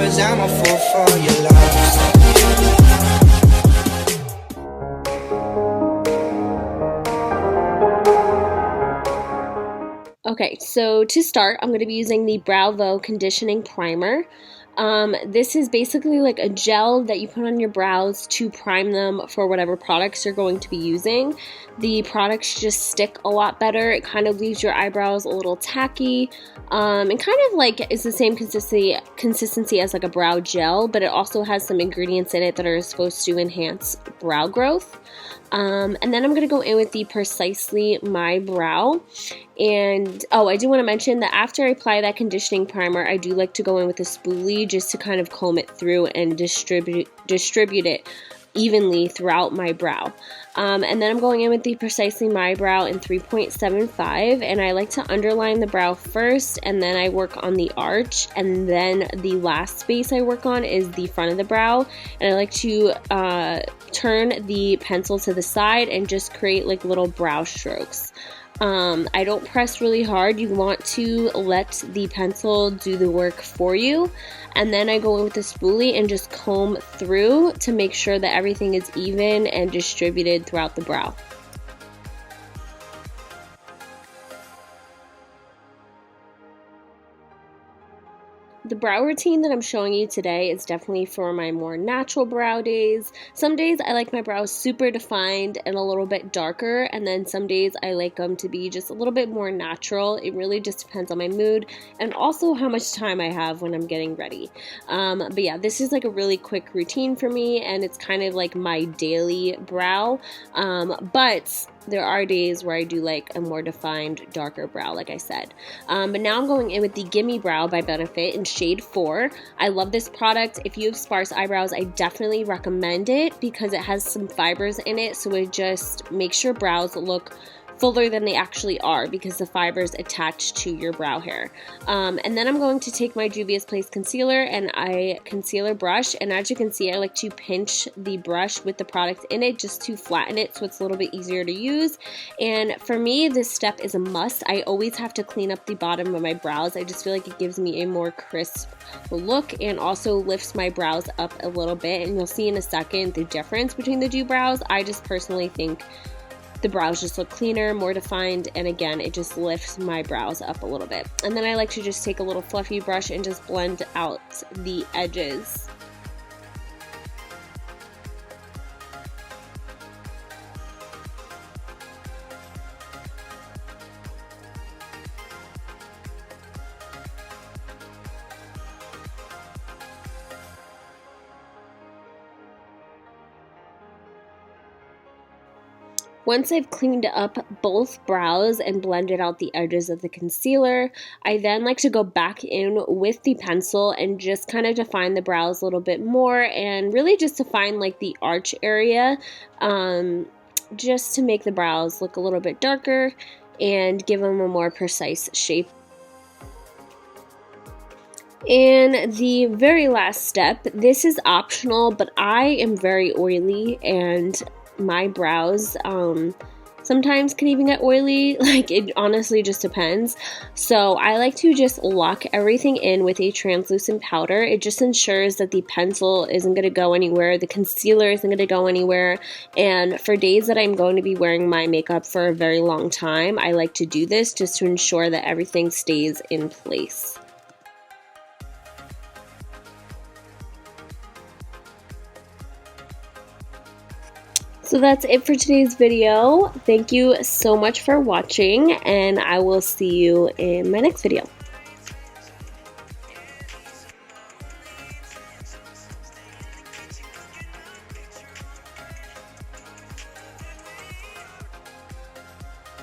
'cause I'm a fool for your love. Okay, so to start, I'm going to be using the Brow Conditioning Primer. This is basically like a gel that you put on your brows to prime them for whatever products you're going to be using. The products just stick a lot better. It kind of leaves your eyebrows a little tacky, and kind of like is the same consistency as like a brow gel, but it also has some ingredients in it that are supposed to enhance brow growth. And then I'm going to go in with the Precisely My Brow. And, I do want to mention that after I apply that conditioning primer, I do like to go in with a spoolie just to kind of comb it through and distribute it evenly throughout my brow. And then I'm going in with the Precisely My Brow in 3.75, and I like to underline the brow first, and then I work on the arch, and then the last space I work on is the front of the brow, and I like to turn the pencil to the side and just create like little brow strokes. I don't press really hard. You want to let the pencil do the work for you. And then I go in with the spoolie and just comb through to make sure that everything is even and distributed throughout the brow. The brow routine that I'm showing you today is definitely for my more natural brow days. Some days I like my brows super defined and a little bit darker, and then some days I like them to be just a little bit more natural. It really just depends on my mood and also how much time I have when I'm getting ready. But yeah, this is like a really quick routine for me, and it's kind of like my daily brow. But there are days where I do like a more defined, darker brow, like I said. But now I'm going in with the Gimme Brow by Benefit in shade 4. I love this product. If you have sparse eyebrows, I definitely recommend it because it has some fibers in it, so it just makes your brows look fuller than they actually are because the fibers attach to your brow hair. And then I'm going to take my Juvia's Place concealer and I concealer brush, and as you can see, I like to pinch the brush with the product in it just to flatten it so it's a little bit easier to use. And for me, this step is a must. I always have to clean up the bottom of my brows. I just feel like it gives me a more crisp look and also lifts my brows up a little bit, and you'll see in a second the difference between the two brows. I just personally think the brows just look cleaner, more defined, and again, it just lifts my brows up a little bit. And then I like to just take a little fluffy brush and just blend out the edges. Once I've cleaned up both brows and blended out the edges of the concealer, I then like to go back in with the pencil and just kind of define the brows a little bit more and really just define like the arch area, just to make the brows look a little bit darker and give them a more precise shape. And the very last step, this is optional, but I am very oily and my brows sometimes can even get oily. Like, it honestly just depends. So I like to just lock everything in with a translucent powder. It just ensures that the pencil isn't going to go anywhere, the concealer isn't going to go anywhere, and for days that I'm going to be wearing my makeup for a very long time, I like to do this just to ensure that everything stays in place. So that's it for today's video. Thank you so much for watching, and I will see you in my next video.